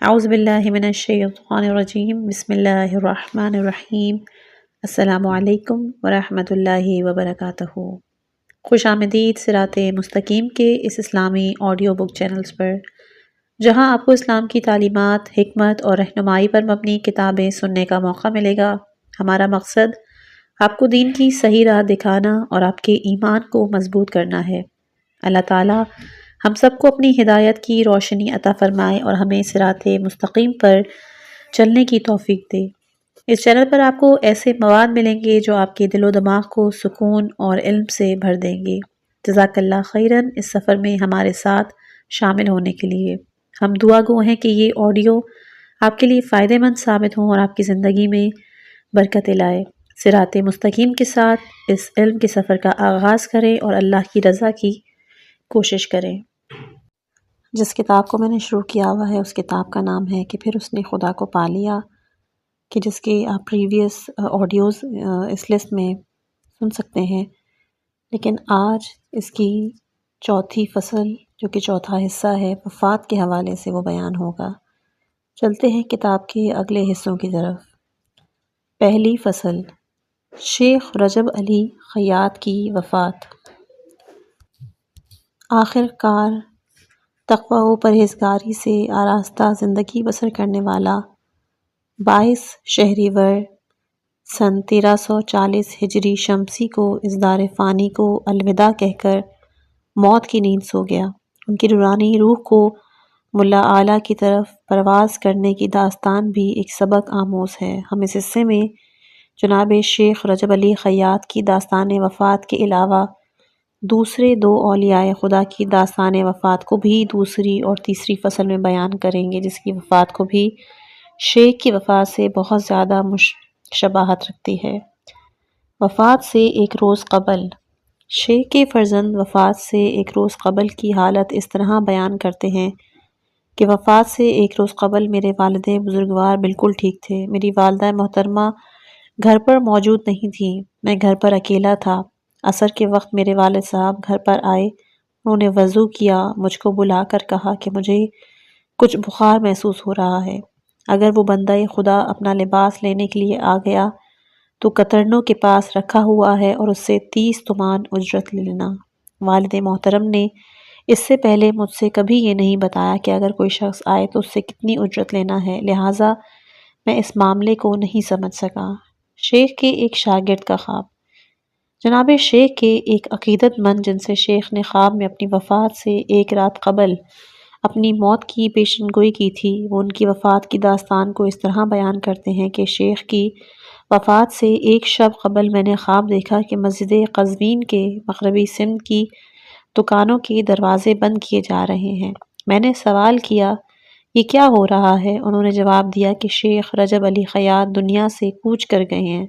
اعوذ باللہ من الشیطان الرجیم بسم اللہ الرحمن الرحیم السلام علیکم ورحمۃ اللہ وبرکاتہ۔ خوش آمدید صراط مستقیم کے اس اسلامی آڈیو بک چینلز پر، جہاں آپ کو اسلام کی تعلیمات، حکمت اور رہنمائی پر مبنی کتابیں سننے کا موقع ملے گا۔ ہمارا مقصد آپ کو دین کی صحیح راہ دکھانا اور آپ کے ایمان کو مضبوط کرنا ہے۔ اللہ تعالیٰ ہم سب کو اپنی ہدایت کی روشنی عطا فرمائے اور ہمیں صراط مستقیم پر چلنے کی توفیق دے۔ اس چینل پر آپ کو ایسے مواد ملیں گے جو آپ کے دل و دماغ کو سکون اور علم سے بھر دیں گے۔ جزاک اللہ خیراً اس سفر میں ہمارے ساتھ شامل ہونے کے لیے۔ ہم دعا گو ہیں کہ یہ آڈیو آپ کے لیے فائدہ مند ثابت ہوں اور آپ کی زندگی میں برکت لائے۔ صراط مستقیم کے ساتھ اس علم کے سفر کا آغاز کریں اور اللہ کی رضا کی کوشش کریں۔ جس کتاب کو میں نے شروع کیا ہوا ہے اس کتاب کا نام ہے کہ پھر اس نے خدا کو پا لیا، کہ جس کے آپ پریویس آڈیوز اس لسٹ میں سن سکتے ہیں، لیکن آج اس کی چوتھی فصل جو کہ چوتھا حصہ ہے وفات کے حوالے سے وہ بیان ہوگا۔ چلتے ہیں کتاب کے اگلے حصوں کی طرف۔ پہلی فصل، شیخ رجب علی خیاط کی وفات۔ آخر کار تقویٰ و پرہیزگاری سے آراستہ زندگی بسر کرنے والا 22 شہریور سن 1340 ہجری شمسی کو اس دار فانی کو الوداع کہہ کر موت کی نیند سو گیا۔ ان کی نورانی روح کو ملا اعلیٰ کی طرف پرواز کرنے کی داستان بھی ایک سبق آموز ہے۔ ہم اس حصے میں جناب شیخ رجب علی خیاط کی داستان وفات کے علاوہ دوسرے دو اولیاء خدا کی داستان وفات کو بھی دوسری اور تیسری فصل میں بیان کریں گے، جس کی وفات کو بھی شیخ کی وفات سے بہت زیادہ شباہت رکھتی ہے۔ وفات سے ایک روز قبل، شیخ کے فرزند وفات سے ایک روز قبل کی حالت اس طرح بیان کرتے ہیں کہ وفات سے ایک روز قبل میرے والد بزرگوار بالکل ٹھیک تھے۔ میری والدہ محترمہ گھر پر موجود نہیں تھیں، میں گھر پر اکیلا تھا۔ عصر کے وقت میرے والد صاحب گھر پر آئے، انہوں نے وضو کیا، مجھ کو بلا کر کہا کہ مجھے کچھ بخار محسوس ہو رہا ہے، اگر وہ بندہ خدا اپنا لباس لینے کے لیے آ گیا تو قطرنوں کے پاس رکھا ہوا ہے اور اس سے 30 تمان اجرت لے لینا۔ والد محترم نے اس سے پہلے مجھ سے کبھی یہ نہیں بتایا کہ اگر کوئی شخص آئے تو اس سے کتنی اجرت لینا ہے، لہٰذا میں اس معاملے کو نہیں سمجھ سکا۔ شیخ کے ایک شاگرد کا خواب۔ جناب شیخ کے ایک عقیدت مند جن سے شیخ نے خواب میں اپنی وفات سے ایک رات قبل اپنی موت کی پیشن گوئی کی تھی، وہ ان کی وفات کی داستان کو اس طرح بیان کرتے ہیں کہ شیخ کی وفات سے ایک شب قبل میں نے خواب دیکھا کہ مسجد قزوین کے مغربی سمت کی دکانوں کے دروازے بند کیے جا رہے ہیں۔ میں نے سوال کیا یہ کیا ہو رہا ہے؟ انہوں نے جواب دیا کہ شیخ رجب علی خیاط دنیا سے کوچ کر گئے ہیں۔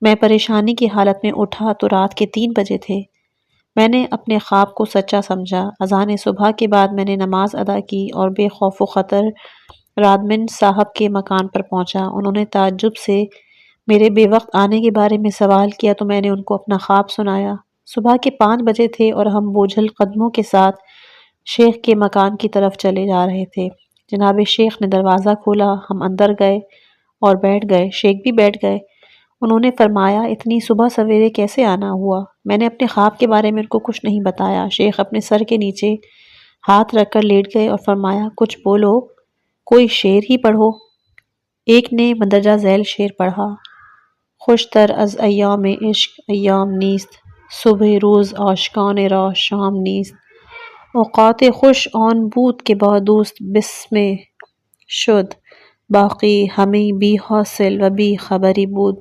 میں پریشانی کی حالت میں اٹھا تو رات کے 3 بجے تھے۔ میں نے اپنے خواب کو سچا سمجھا۔ اذان صبح کے بعد میں نے نماز ادا کی اور بے خوف و خطر رادمن صاحب کے مکان پر پہنچا۔ انہوں نے تعجب سے میرے بے وقت آنے کے بارے میں سوال کیا تو میں نے ان کو اپنا خواب سنایا۔ صبح کے 5 بجے تھے اور ہم بوجھل قدموں کے ساتھ شیخ کے مکان کی طرف چلے جا رہے تھے۔ جناب شیخ نے دروازہ کھولا، ہم اندر گئے اور بیٹھ گئے۔ شیخ بھی بیٹھ گئے۔ انہوں نے فرمایا اتنی صبح سویرے کیسے آنا ہوا؟ میں نے اپنے خواب کے بارے میں ان کو کچھ نہیں بتایا۔ شیخ اپنے سر کے نیچے ہاتھ رکھ کر لیٹ گئے اور فرمایا کچھ بولو، کوئی شعر ہی پڑھو۔ ایک نے مندرجہ ذیل شعر پڑھا: خوش تر از ایام عشق ایام نیست، صبح روز عاشقان را شام نیست، اوقات خوش آن بود که با دوست بسم شد، باقی ہمیں بی حاصل و بی خبری بود۔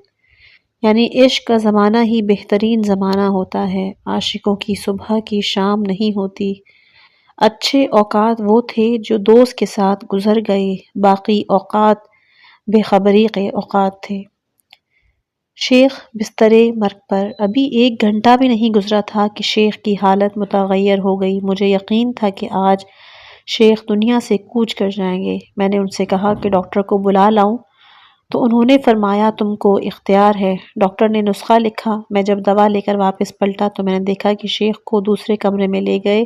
یعنی عشق کا زمانہ ہی بہترین زمانہ ہوتا ہے، عاشقوں کی صبح کی شام نہیں ہوتی۔ اچھے اوقات وہ تھے جو دوست کے ساتھ گزر گئے، باقی اوقات بے خبری کے اوقات تھے۔ شیخ بستر مرگ پر۔ ابھی 1 گھنٹہ بھی نہیں گزرا تھا کہ شیخ کی حالت متغیر ہو گئی۔ مجھے یقین تھا کہ آج شیخ دنیا سے کوچ کر جائیں گے۔ میں نے ان سے کہا کہ ڈاکٹر کو بلا لاؤں تو انہوں نے فرمایا تم کو اختیار ہے۔ ڈاکٹر نے نسخہ لکھا۔ میں جب دوا لے کر واپس پلٹا تو میں نے دیکھا کہ شیخ کو دوسرے کمرے میں لے گئے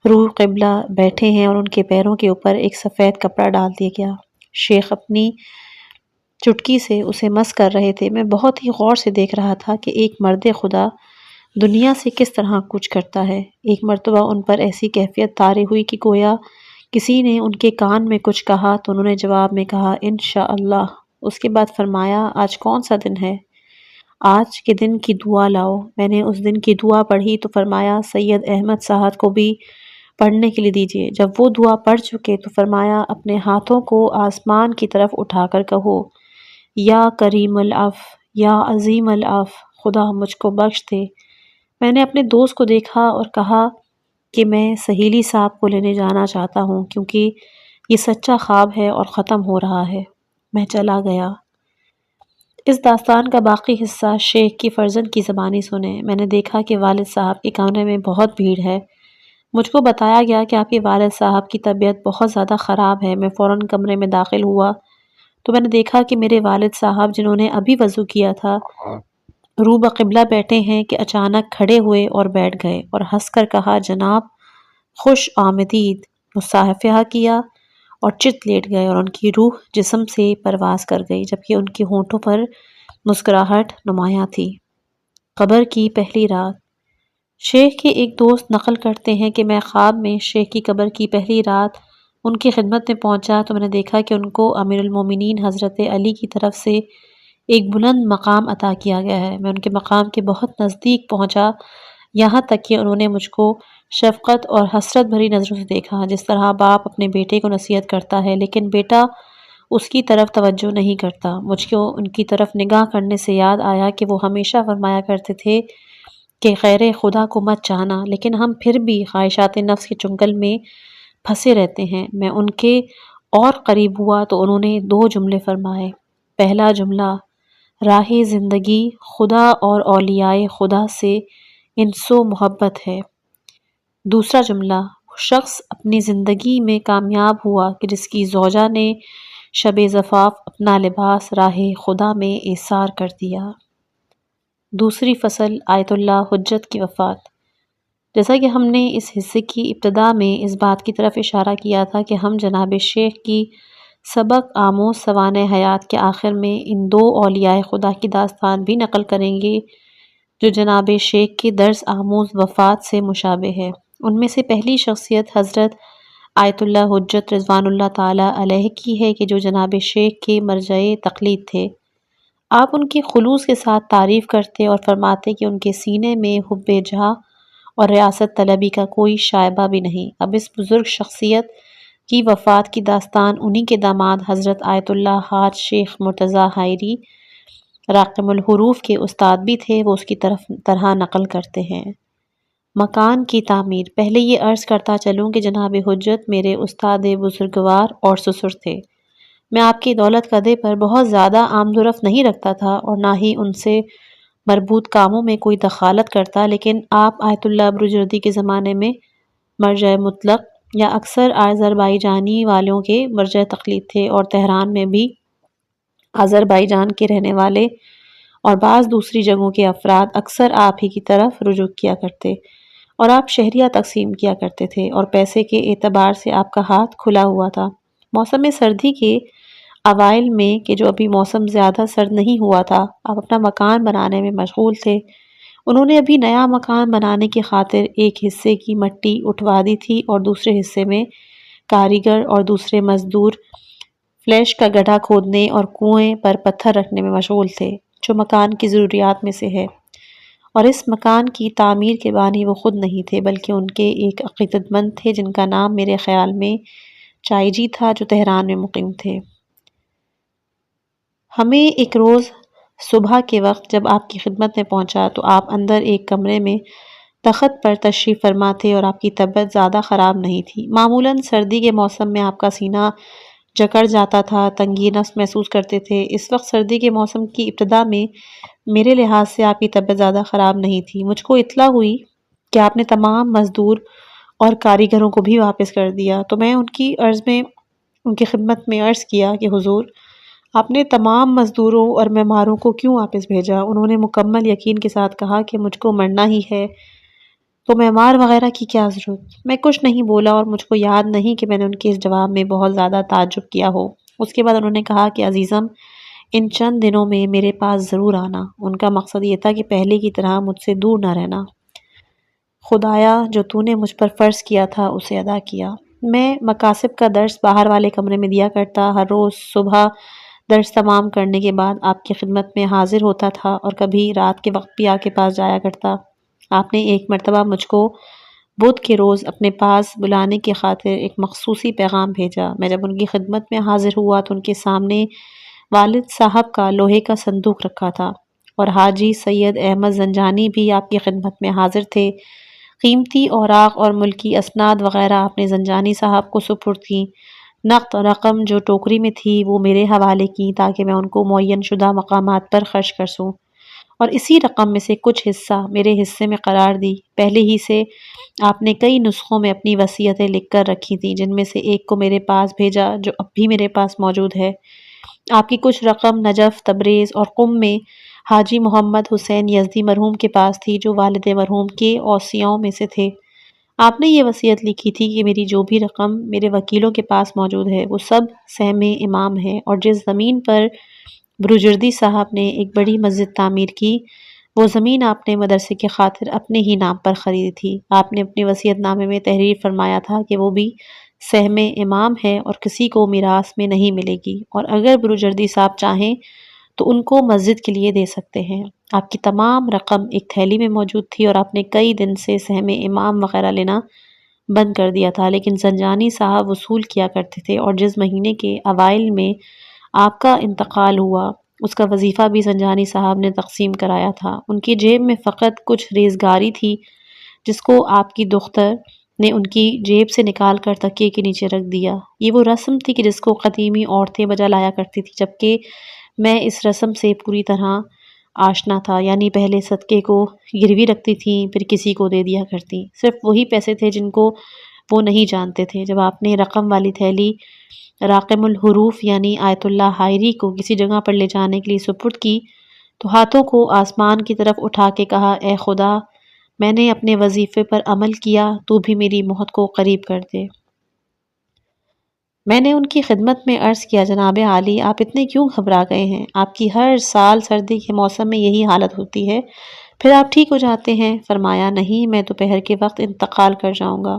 روح قبلہ بیٹھے ہیں اور ان کے پیروں کے اوپر ایک سفید کپڑا ڈال دیا گیا۔ شیخ اپنی چٹکی سے اسے مس کر رہے تھے۔ میں بہت ہی غور سے دیکھ رہا تھا کہ ایک مرد خدا دنیا سے کس طرح کچھ کرتا ہے۔ ایک مرتبہ ان پر ایسی کیفیت طاری ہوئی کہ گویا کسی نے ان کے کان میں کچھ کہا تو انہوں نے جواب میں کہا انشاءاللہ۔ اس کے بعد فرمایا آج کون سا دن ہے؟ آج کے دن کی دعا لاؤ۔ میں نے اس دن کی دعا پڑھی تو فرمایا سید احمد صاحب کو بھی پڑھنے کے لیے دیجیے۔ جب وہ دعا پڑھ چکے تو فرمایا اپنے ہاتھوں کو آسمان کی طرف اٹھا کر کہو یا کریم العفو، یا عظیم العفو، خدا مجھ کو بخش دے۔ میں نے اپنے دوست کو دیکھا اور کہا کہ میں سہیلی صاحب کو لینے جانا چاہتا ہوں کیونکہ یہ سچا خواب ہے اور ختم ہو رہا ہے۔ میں چلا گیا۔ اس داستان کا باقی حصہ شیخ کی فرزند کی زبانی سنیں۔ میں نے دیکھا کہ والد صاحب کے کمرے میں بہت بھیڑ ہے۔ مجھ کو بتایا گیا کہ آپ کے والد صاحب کی طبیعت بہت زیادہ خراب ہے۔ میں فوراً کمرے میں داخل ہوا تو میں نے دیکھا کہ میرے والد صاحب جنہوں نے ابھی وضو کیا تھا رو بقبلہ بیٹھے ہیں کہ اچانک کھڑے ہوئے اور بیٹھ گئے اور ہنس کر کہا جناب خوش آمدید، مصافحہ کیا اور چت لیٹ گئے اور ان کی روح جسم سے پرواز کر گئی جبکہ ان کے ہونٹوں پر مسکراہٹ نمایاں تھی۔ قبر کی پہلی رات۔ شیخ کے ایک دوست نقل کرتے ہیں کہ میں خواب میں شیخ کی قبر کی پہلی رات ان کی خدمت میں پہنچا تو میں نے دیکھا کہ ان کو امیر المومنین حضرت علی کی طرف سے ایک بلند مقام عطا کیا گیا ہے۔ میں ان کے مقام کے بہت نزدیک پہنچا، یہاں تک کہ انہوں نے مجھ کو شفقت اور حسرت بھری نظروں سے دیکھا، جس طرح باپ اپنے بیٹے کو نصیحت کرتا ہے لیکن بیٹا اس کی طرف توجہ نہیں کرتا۔ مجھ کو ان کی طرف نگاہ کرنے سے یاد آیا کہ وہ ہمیشہ فرمایا کرتے تھے کہ غیر خدا کو مت چاہنا، لیکن ہم پھر بھی خواہشات نفس کے چنگل میں پھنسے رہتے ہیں۔ میں ان کے اور قریب ہوا تو انہوں نے 2 جملے فرمائے۔ پہلا جملہ راہ زندگی خدا اور اولیاء خدا سے انسو محبت ہے۔ دوسرا جملہ شخص اپنی زندگی میں کامیاب ہوا کہ جس کی زوجہ نے شب زفاف اپنا لباس راہ خدا میں ایثار کر دیا۔ دوسری فصل آیت اللہ حجت کی وفات۔ جیسا کہ ہم نے اس حصے کی ابتدا میں اس بات کی طرف اشارہ کیا تھا کہ ہم جناب شیخ کی سبق آموز سوانح حیات کے آخر میں ان 2 اولیاء خدا کی داستان بھی نقل کریں گے جو جناب شیخ کے درس آموز وفات سے مشابہ ہے۔ ان میں سے پہلی شخصیت حضرت آیت اللہ حجت رضوان اللہ تعالیٰ علیہ کی ہے کہ جو جناب شیخ کے مرجع تقلید تھے۔ آپ ان کی خلوص کے ساتھ تعریف کرتے اور فرماتے کہ ان کے سینے میں حب جاہ اور ریاست طلبی کا کوئی شائبہ بھی نہیں۔ اب اس بزرگ شخصیت کی وفات کی داستان انہی کے داماد حضرت آیت اللہ حاج شیخ مرتضیٰ حائری راقم الحروف کے استاد بھی تھے، وہ اس کی طرح نقل کرتے ہیں۔ مکان کی تعمیر۔ پہلے یہ عرض کرتا چلوں کہ جناب حجت میرے استاد بزرگوار اور سسر تھے۔ میں آپ کی دولت قدے پر بہت زیادہ آمد و رفت نہیں رکھتا تھا اور نہ ہی ان سے مربوط کاموں میں کوئی دخالت کرتا، لیکن آپ آیت اللہ بروجردی کے زمانے میں مرجع مطلق یا اکثر آذربائیجانی والوں کے مرجع تقلید تھے اور تہران میں بھی آذربائیجان کے رہنے والے اور بعض دوسری جگہوں کے افراد اکثر آپ ہی کی طرف رجوع کیا کرتے اور آپ شہریہ تقسیم کیا کرتے تھے اور پیسے کے اعتبار سے آپ کا ہاتھ کھلا ہوا تھا۔ موسم سردی کے اوائل میں کہ جو ابھی موسم زیادہ سرد نہیں ہوا تھا، آپ اپنا مکان بنانے میں مشغول تھے۔ انہوں نے ابھی نیا مکان بنانے کی خاطر ایک حصے کی مٹی اٹھوا دی تھی اور دوسرے حصے میں کاریگر اور دوسرے مزدور فلیش کا گڈھا کھودنے اور کنویں پر پتھر رکھنے میں مشغول تھے، جو مکان کی ضروریات میں سے ہے، اور اس مکان کی تعمیر کے بانی وہ خود نہیں تھے بلکہ ان کے ایک عقیدت مند تھے جن کا نام میرے خیال میں چائی جی تھا، جو تہران میں مقیم تھے۔ ہمیں ایک روز صبح کے وقت جب آپ کی خدمت میں پہنچا تو آپ اندر ایک کمرے میں تخت پر تشریف فرما تھے اور آپ کی طبیعت زیادہ خراب نہیں تھی۔ معمولاً سردی کے موسم میں آپ کا سینہ جکڑ جاتا تھا، تنگی نفس محسوس کرتے تھے۔ اس وقت سردی کے موسم کی ابتدا میں میرے لحاظ سے آپ کی طبیعت زیادہ خراب نہیں تھی۔ مجھ کو اطلاع ہوئی کہ آپ نے تمام مزدور اور کاریگروں کو بھی واپس کر دیا، تو میں ان کی خدمت میں عرض کیا کہ حضور آپ نے تمام مزدوروں اور معماروں کو کیوں واپس بھیجا؟ انہوں نے مکمل یقین کے ساتھ کہا کہ مجھ کو مرنا ہی ہے، تو معمار وغیرہ کی کیا ضرورت؟ میں کچھ نہیں بولا اور مجھ کو یاد نہیں کہ میں نے ان کے اس جواب میں بہت زیادہ تعجب کیا ہو۔ اس کے بعد انہوں نے کہا کہ عزیزم، ان چند دنوں میں میرے پاس ضرور آنا۔ ان کا مقصد یہ تھا کہ پہلے کی طرح مجھ سے دور نہ رہنا۔ خدایا، جو تو نے مجھ پر فرض کیا تھا اسے ادا کیا۔ میں مکاسب کا درس باہر والے کمرے میں دیا کرتا، ہر روز صبح درس تمام کرنے کے بعد آپ کی خدمت میں حاضر ہوتا تھا اور کبھی رات کے وقت بھی آپ کے پاس جایا کرتا۔ آپ نے ایک مرتبہ مجھ کو بدھ کے روز اپنے پاس بلانے کی خاطر ایک مخصوصی پیغام بھیجا۔ میں جب ان کی خدمت میں حاضر ہوا تو ان کے سامنے والد صاحب کا لوہے کا صندوق رکھا تھا اور حاجی سید احمد زنجانی بھی آپ کی خدمت میں حاضر تھے۔ قیمتی اوراق اور ملکی اسناد وغیرہ آپ نے زنجانی صاحب کو سپرد کی۔ نقد رقم جو ٹوکری میں تھی وہ میرے حوالے کی تاکہ میں ان کو معین شدہ مقامات پر خرچ کر سوں، اور اسی رقم میں سے کچھ حصہ میرے حصے میں قرار دی۔ پہلے ہی سے آپ نے کئی نسخوں میں اپنی وصیتیں لکھ کر رکھی تھیں، جن میں سے ایک کو میرے پاس بھیجا جو اب بھی میرے پاس موجود ہے۔ آپ کی کچھ رقم نجف، تبریز اور قم میں حاجی محمد حسین یزدی مرحوم کے پاس تھی، جو والد مرحوم کے اوصیاؤں میں سے تھے۔ آپ نے یہ وصیت لکھی تھی کہ میری جو بھی رقم میرے وکیلوں کے پاس موجود ہے وہ سب سہم امام ہے، اور جس زمین پر بروجردی صاحب نے ایک بڑی مسجد تعمیر کی، وہ زمین آپ نے مدرسے کی خاطر اپنے ہی نام پر خریدی تھی۔ آپ نے اپنے وصیت نامے میں تحریر فرمایا تھا کہ وہ بھی سہم امام ہے اور کسی کو میراث میں نہیں ملے گی، اور اگر بروجردی صاحب چاہیں تو ان کو مسجد کے لیے دے سکتے ہیں۔ آپ کی تمام رقم ایک تھیلی میں موجود تھی اور آپ نے کئی دن سے سہم امام وغیرہ لینا بند کر دیا تھا، لیکن زنجانی صاحب وصول کیا کرتے تھے، اور جس مہینے کے اوائل میں آپ کا انتقال ہوا اس کا وظیفہ بھی زنجانی صاحب نے تقسیم کرایا تھا۔ ان کی جیب میں فقط کچھ ریزگاری تھی جس کو آپ کی دختر نے ان کی جیب سے نکال کر تکیے کے نیچے رکھ دیا۔ یہ وہ رسم تھی کہ جس کو قدیمی عورتیں بجا لایا کرتی تھی، جبکہ میں اس رسم سے پوری طرح آشنا تھا، یعنی پہلے صدقے کو گروی رکھتی تھیں پھر کسی کو دے دیا کرتی۔ صرف وہی پیسے تھے جن کو وہ نہیں جانتے تھے۔ جب آپ نے رقم والی تھیلی راقم الحروف یعنی آیت اللہ حائری کو کسی جگہ پر لے جانے کے لیے سپرد کی تو ہاتھوں کو آسمان کی طرف اٹھا کے کہا، اے خدا، میں نے اپنے وظیفے پر عمل کیا، تو بھی میری موت کو قریب کر دے۔ میں نے ان کی خدمت میں عرض کیا، جناب عالی، آپ اتنے کیوں گھبرا گئے ہیں؟ آپ کی ہر سال سردی کے موسم میں یہی حالت ہوتی ہے، پھر آپ ٹھیک ہو جاتے ہیں۔ فرمایا، نہیں، میں دوپہر کے وقت انتقال کر جاؤں گا۔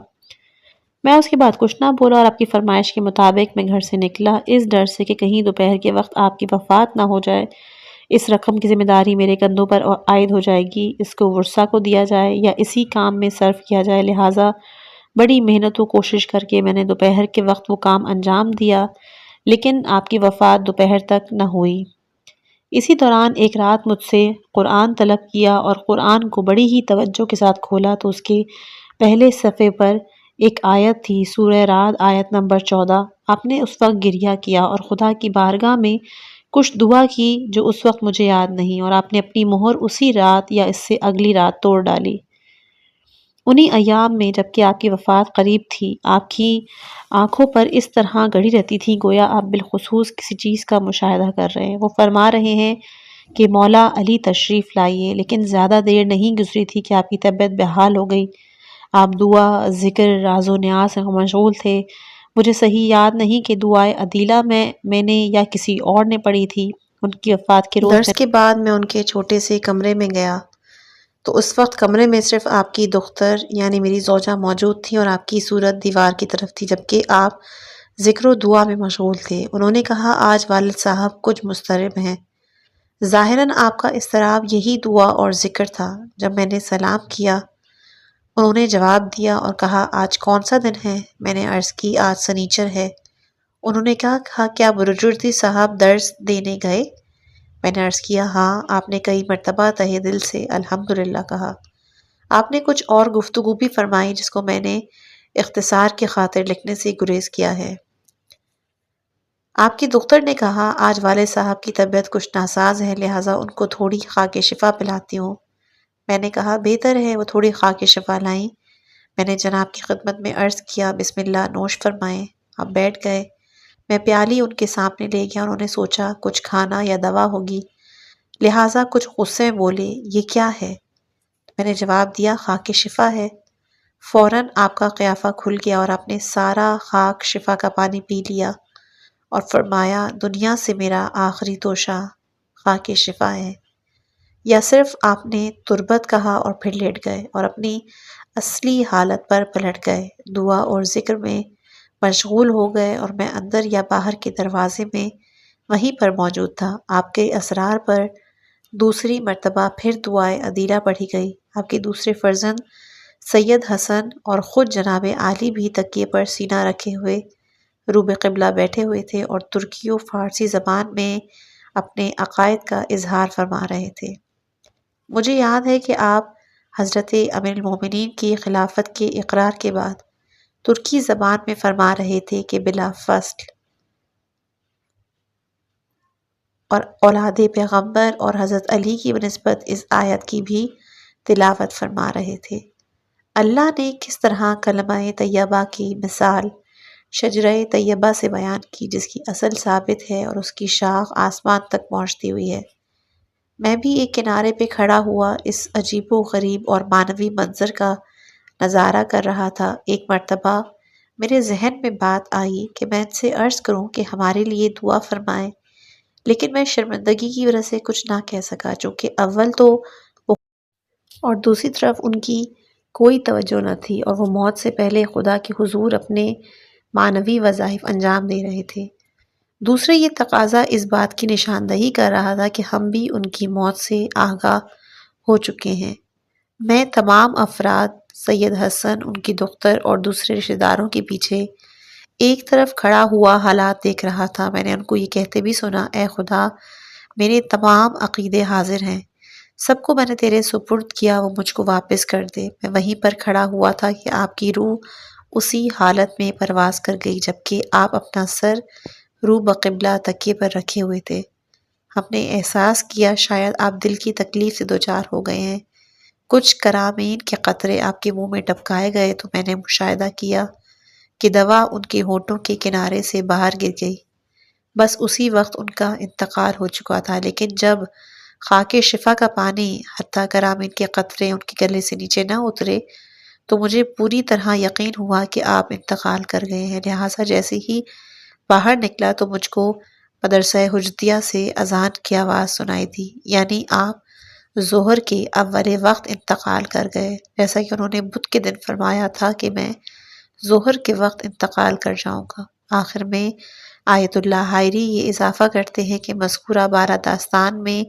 میں اس کے بعد کچھ نہ بولا اور آپ کی فرمائش کے مطابق میں گھر سے نکلا، اس ڈر سے کہ کہیں دوپہر کے وقت آپ کی وفات نہ ہو جائے۔ اس رقم کی ذمہ داری میرے کندھوں پر عائد ہو جائے گی، اس کو ورثہ کو دیا جائے یا اسی کام میں صرف کیا جائے، لہٰذا بڑی محنت و کوشش کر کے میں نے دوپہر کے وقت وہ کام انجام دیا، لیکن آپ کی وفات دوپہر تک نہ ہوئی۔ اسی دوران ایک رات مجھ سے قرآن طلب کیا اور قرآن کو بڑی ہی توجہ کے ساتھ کھولا تو اس کے پہلے صفحے پر ایک آیت تھی، سورہ رعد آیت نمبر 14۔ آپ نے اس وقت گریہ کیا اور خدا کی بارگاہ میں کچھ دعا کی جو اس وقت مجھے یاد نہیں، اور آپ نے اپنی مہر اسی رات یا اس سے اگلی رات توڑ ڈالی۔ انہی ایام میں جبکہ آپ کی وفات قریب تھی، آپ کی آنکھوں پر اس طرح گڑی رہتی تھی گویا آپ بالخصوص کسی چیز کا مشاہدہ کر رہے ہیں۔ وہ فرما رہے ہیں کہ مولا علی تشریف لائیے، لیکن زیادہ دیر نہیں گزری تھی کہ آپ کی طبیعت بحال ہو گئی۔ آپ دعا، ذکر، راز و نیاز سے مشغول تھے۔ مجھے صحیح یاد نہیں کہ دعائے عدیلہ میں نے یا کسی اور نے پڑھی تھی۔ ان کی وفات کے روز درس کے بعد میں ان کے چھوٹے سے کمرے میں گیا تو اس وقت کمرے میں صرف آپ کی دختر یعنی میری زوجہ موجود تھی اور آپ کی صورت دیوار کی طرف تھی، جبکہ آپ ذکر و دعا میں مشغول تھے۔ انہوں نے کہا، آج والد صاحب کچھ مضطرب ہیں۔ ظاہراً آپ کا اضطراب یہی دعا اور ذکر تھا۔ جب میں نے سلام کیا، انہوں نے جواب دیا اور کہا، آج کون سا دن ہے؟ میں نے عرض کی، آج سنیچر ہے۔ انہوں نے کہا، کیا بروجردی صاحب درس دینے گئے؟ میں نے عرض کیا، ہاں۔ آپ نے کئی مرتبہ تہہ دل سے الحمدللہ کہا۔ آپ نے کچھ اور گفتگو بھی فرمائی جس کو میں نے اختصار کی خاطر لکھنے سے گریز کیا ہے۔ آپ کی دختر نے کہا، آج والد صاحب کی طبیعت کچھ ناساز ہے، لہٰذا ان کو تھوڑی خاک شفا پلاتی ہوں۔ میں نے کہا، بہتر ہے، وہ تھوڑی خاک شفا لائیں۔ میں نے جناب کی خدمت میں عرض کیا، بسم اللہ، نوش فرمائیں۔ آپ بیٹھ گئے۔ میں پیالی ان کے سامنے لے گیا۔ انہوں نے سوچا کچھ کھانا یا دوا ہوگی، لہٰذا کچھ غصے میں بولے، یہ کیا ہے؟ میں نے جواب دیا خاک شفا ہے۔ فوراً آپ کا قیافہ کھل گیا اور آپ نے سارا خاک شفا کا پانی پی لیا اور فرمایا دنیا سے میرا آخری توشہ خاک شفا ہے۔ یا صرف آپ نے تربت کہا اور پھر لیٹ گئے اور اپنی اصلی حالت پر پلٹ گئے، دعا اور ذکر میں مشغول ہو گئے اور میں اندر یا باہر کے دروازے میں وہیں پر موجود تھا۔ آپ کے اسرار پر دوسری مرتبہ پھر دعائے عدیلہ پڑھی گئی۔ آپ کے دوسرے فرزند سید حسن اور خود جناب عالی بھی تکیے پر سینہ رکھے ہوئے روبِ قبلہ بیٹھے ہوئے تھے اور ترکی و فارسی زبان میں اپنے عقائد کا اظہار فرما رہے تھے۔ مجھے یاد ہے کہ آپ حضرت امیر المومنین کی خلافت کے اقرار کے بعد ترکی زبان میں فرما رہے تھے کہ بلا فصل اور اولاد پیغمبر اور حضرت علی کی بنسبت اس آیت کی بھی تلاوت فرما رہے تھے۔ اللہ نے کس طرح کلمہ طیبہ کی مثال شجرہ طیبہ سے بیان کی جس کی اصل ثابت ہے اور اس کی شاخ آسمان تک پہنچتی ہوئی ہے۔ میں بھی ایک کنارے پہ کھڑا ہوا اس عجیب و غریب اور معنوی منظر کا نظارہ کر رہا تھا۔ ایک مرتبہ میرے ذہن میں بات آئی کہ میں ان سے عرض کروں کہ ہمارے لیے دعا فرمائیں، لیکن میں شرمندگی کی وجہ سے کچھ نہ کہہ سکا، چونکہ اول تو وہ اور دوسری طرف ان کی کوئی توجہ نہ تھی اور وہ موت سے پہلے خدا کے حضور اپنے معنوی وظائف انجام دے رہے تھے۔ دوسرے یہ تقاضا اس بات کی نشاندہی کر رہا تھا کہ ہم بھی ان کی موت سے آگاہ ہو چکے ہیں۔ میں تمام افراد، سید حسن، ان کی دختر اور دوسرے رشتہ داروں کے پیچھے ایک طرف کھڑا ہوا حالات دیکھ رہا تھا۔ میں نے ان کو یہ کہتے بھی سنا، اے خدا، میرے تمام عقیدے حاضر ہیں، سب کو میں نے تیرے سپرد کیا، وہ مجھ کو واپس کر دے۔ میں وہیں پر کھڑا ہوا تھا کہ آپ کی روح اسی حالت میں پرواز کر گئی جبکہ آپ اپنا سر رو بقبلہ تکیے پر رکھے ہوئے تھے۔ ہم نے احساس کیا شاید آپ دل کی تکلیف سے دوچار ہو گئے ہیں۔ کچھ کرامین کے قطرے آپ کے منہ میں ٹپکائے گئے تو میں نے مشاہدہ کیا کہ دوا ان کے ہونٹوں کے کنارے سے باہر گر گئی۔ بس اسی وقت ان کا انتقال ہو چکا تھا، لیکن جب خاک شفا کا پانی حتیٰ کرامین کے قطرے ان کے گلے سے نیچے نہ اترے تو مجھے پوری طرح یقین ہوا کہ آپ انتقال کر گئے ہیں۔ لہٰذا جیسے ہی باہر نکلا تو مجھ کو مدرسہ حجتیہ سے اذان کی آواز سنائی دی، یعنی آپ ظہر کے اول وقت انتقال کر گئے، جیسا کہ انہوں نے بدھ کے دن فرمایا تھا کہ میں ظہر کے وقت انتقال کر جاؤں گا۔ آخر میں آیت اللہ حائری یہ اضافہ کرتے ہیں کہ مذکورہ 12 داستان میں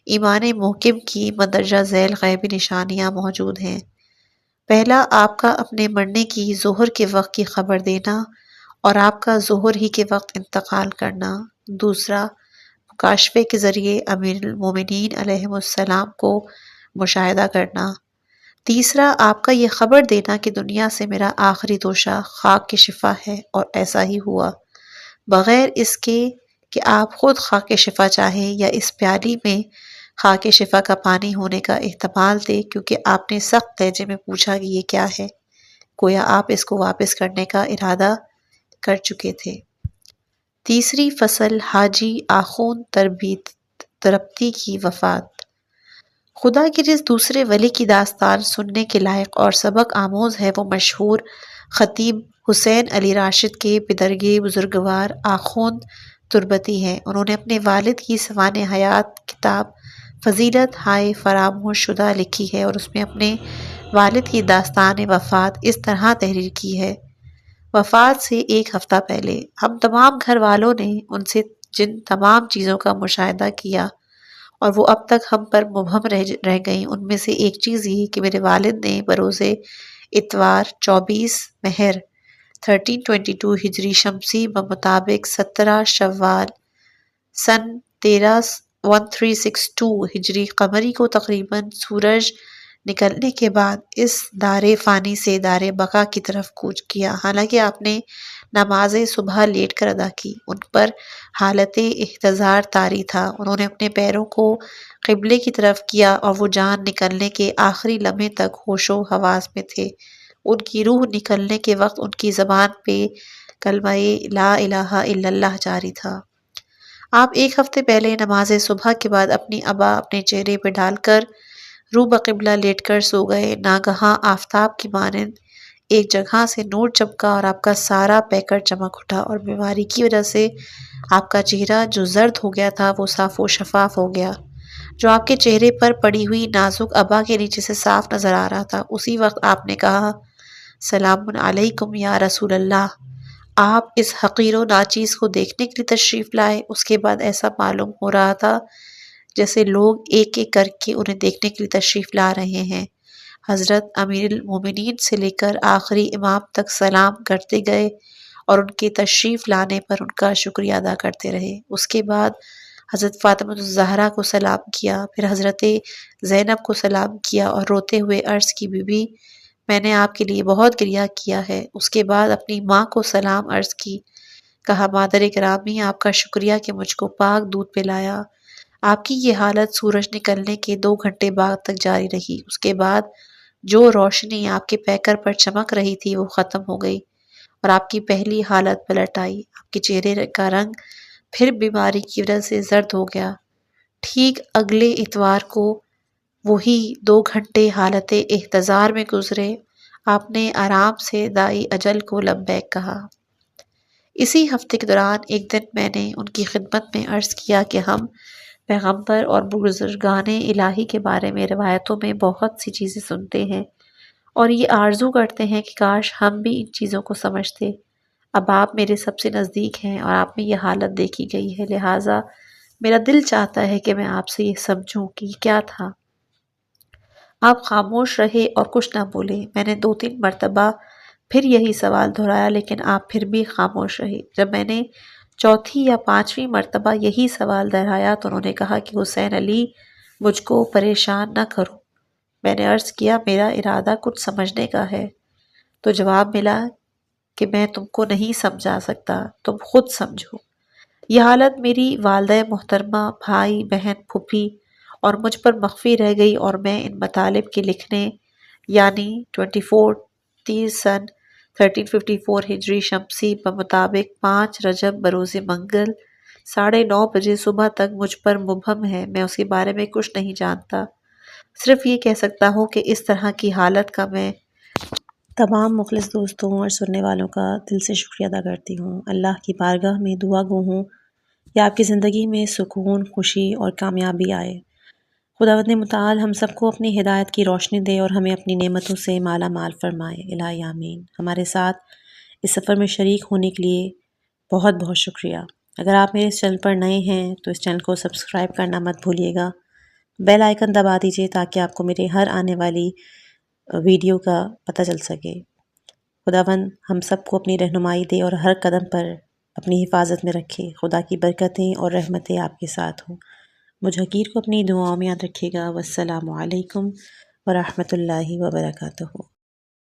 ایمان محکم کی مندرجہ ذیل غیبی نشانیاں موجود ہیں۔ پہلا، آپ کا اپنے مرنے کی ظہر کے وقت کی خبر دینا اور آپ کا ظہر ہی کے وقت انتقال کرنا۔ دوسرا، مکاشفے کے ذریعے امیر المومنین علیہ السلام کو مشاہدہ کرنا۔ تیسرا، آپ کا یہ خبر دینا کہ دنیا سے میرا آخری توشہ خاک کی شفا ہے، اور ایسا ہی ہوا، بغیر اس کے کہ آپ خود خاک شفا چاہیں یا اس پیالی میں خاک شفا کا پانی ہونے کا احتمال دے، کیونکہ آپ نے سخت لہجے میں پوچھا کہ یہ کیا ہے، گویا آپ اس کو واپس کرنے کا ارادہ کر چکے تھے۔ تیسری فصل، حاجی آخوند تربتی کی وفات۔ خدا کے جس دوسرے ولی کی داستان سننے کے لائق اور سبق آموز ہے وہ مشہور خطیب حسین علی راشد کے پدرگے بزرگوار آخوند تربتی ہیں۔ انہوں نے اپنے والد کی سوانح حیات کتاب فضیلت ہائے فراموش شدہ لکھی ہے اور اس میں اپنے والد کی داستان وفات اس طرح تحریر کی ہے: وفات سے ایک ہفتہ پہلے ہم تمام گھر والوں نے ان سے جن تمام چیزوں کا مشاہدہ کیا اور وہ اب تک ہم پر مبہم رہ گئیں، ان میں سے ایک چیز یہ کہ میرے والد نے بروز اتوار 24 مہر 1322 ہجری شمسی بمطابق 17 شوال سن 1362 ہجری قمری کو تقریباً سورج نکلنے کے بعد اس دار فانی سے دار بقا کی طرف کوچ کیا۔ حالانکہ آپ نے نماز صبح لیٹ کر ادا کی، ان پر حالت احتضار طاری تھا۔ انہوں نے اپنے پیروں کو قبلے کی طرف کیا اور وہ جان نکلنے کے آخری لمحے تک ہوش و حواس میں تھے۔ ان کی روح نکلنے کے وقت ان کی زبان پہ کلمہ لا الہ الا اللہ جاری تھا۔ آپ ایک ہفتے پہلے نماز صبح کے بعد اپنی عبا اپنے چہرے پہ ڈال کر رو بقبلہ لیٹ کر سو گئے۔ ناگہاں آفتاب کی مانند ایک جگہ سے نور چمکا اور آپ کا سارا پیکر چمک اٹھا، اور بیماری کی وجہ سے آپ کا چہرہ جو زرد ہو گیا تھا وہ صاف و شفاف ہو گیا، جو آپ کے چہرے پر پڑی ہوئی نازک عبا کے نیچے سے صاف نظر آ رہا تھا۔ اسی وقت آپ نے کہا، سلام علیکم یا رسول اللہ۔ آپ اس حقیر و ناچیز کو دیکھنے کے لیے تشریف لائے۔ اس کے بعد ایسا معلوم ہو رہا تھا جیسے لوگ ایک ایک کر کے انہیں دیکھنے کے لیے تشریف لا رہے ہیں۔ حضرت امیر المومنین سے لے کر آخری امام تک سلام کرتے گئے اور ان کے تشریف لانے پر ان کا شکریہ ادا کرتے رہے۔ اس کے بعد حضرت فاطمہ الزہرا کو سلام کیا، پھر حضرت زینب کو سلام کیا اور روتے ہوئے عرض کی، بی بی میں نے آپ کے لیے بہت گریہ کیا ہے۔ اس کے بعد اپنی ماں کو سلام عرض کی، کہا، مادر گرامی آپ کا شکریہ کہ مجھ کو پاک دودھ پلایا۔ آپ کی یہ حالت سورج نکلنے کے 2 گھنٹے بعد تک جاری رہی۔ اس کے بعد جو روشنی آپ کے پیکر پر چمک رہی تھی وہ ختم ہو گئی اور آپ کی پہلی حالت پلٹ آئی۔ آپ کے چہرے کا رنگ پھر بیماری کی وجہ سے زرد ہو گیا۔ ٹھیک اگلے اتوار کو وہی 2 گھنٹے حالت احتضار میں گزرے۔ آپ نے آرام سے دائی اجل کو لبیک کہا۔ اسی ہفتے کے دوران ایک دن میں نے ان کی خدمت میں عرض کیا کہ ہم پیغمبر اور بزرگان الہی کے بارے میں روایتوں میں بہت سی چیزیں سنتے ہیں اور یہ آرزو کرتے ہیں کہ کاش ہم بھی ان چیزوں کو سمجھتے۔ اب آپ میرے سب سے نزدیک ہیں اور آپ میں یہ حالت دیکھی گئی ہے، لہٰذا میرا دل چاہتا ہے کہ میں آپ سے یہ سمجھوں کہ یہ کیا تھا۔ آپ خاموش رہے اور کچھ نہ بولے۔ میں نے 2-3 مرتبہ پھر یہی سوال دہرایا لیکن آپ پھر بھی خاموش رہے۔ جب میں نے 4تھی یا 5ویں مرتبہ یہی سوال دہرایا تو انہوں نے کہا کہ حسین علی مجھ کو پریشان نہ کرو۔ میں نے عرض کیا، میرا ارادہ کچھ سمجھنے کا ہے، تو جواب ملا کہ میں تم کو نہیں سمجھا سکتا، تم خود سمجھو۔ یہ حالت میری والدہ محترمہ، بھائی، بہن، پھوپھی اور مجھ پر مخفی رہ گئی اور میں ان مطالب کے لکھنے یعنی 30 سن 1354 ہجری شمسی بمطابق 5 رجب بروز منگل 9:30 بجے صبح تک مجھ پر مبہم ہے۔ میں اس کے بارے میں کچھ نہیں جانتا، صرف یہ کہہ سکتا ہوں کہ اس طرح کی حالت کا میں تمام مخلص دوستوں اور سننے والوں کا دل سے شکریہ ادا کرتی ہوں۔ اللہ کی بارگاہ میں دعا گو ہوں یا آپ کی زندگی میں سکون، خوشی اور کامیابی آئے۔ خداوند متعال ہم سب کو اپنی ہدایت کی روشنی دے اور ہمیں اپنی نعمتوں سے مالا مال فرمائے، الہی آمین۔ ہمارے ساتھ اس سفر میں شریک ہونے کے لیے بہت بہت شکریہ۔ اگر آپ میرے اس چینل پر نئے ہیں تو اس چینل کو سبسکرائب کرنا مت بھولیے گا، بیل آئیکن دبا دیجیے تاکہ آپ کو میرے ہر آنے والی ویڈیو کا پتہ چل سکے۔ خداوند ہم سب کو اپنی رہنمائی دے اور ہر قدم پر اپنی حفاظت میں رکھے۔ خدا کی برکتیں اور رحمتیں آپ کے ساتھ ہوں۔ مجھ حقیر کو اپنی دعاؤں میں یاد رکھیے گا۔ والسلام علیکم ورحمۃ اللہ وبرکاتہ۔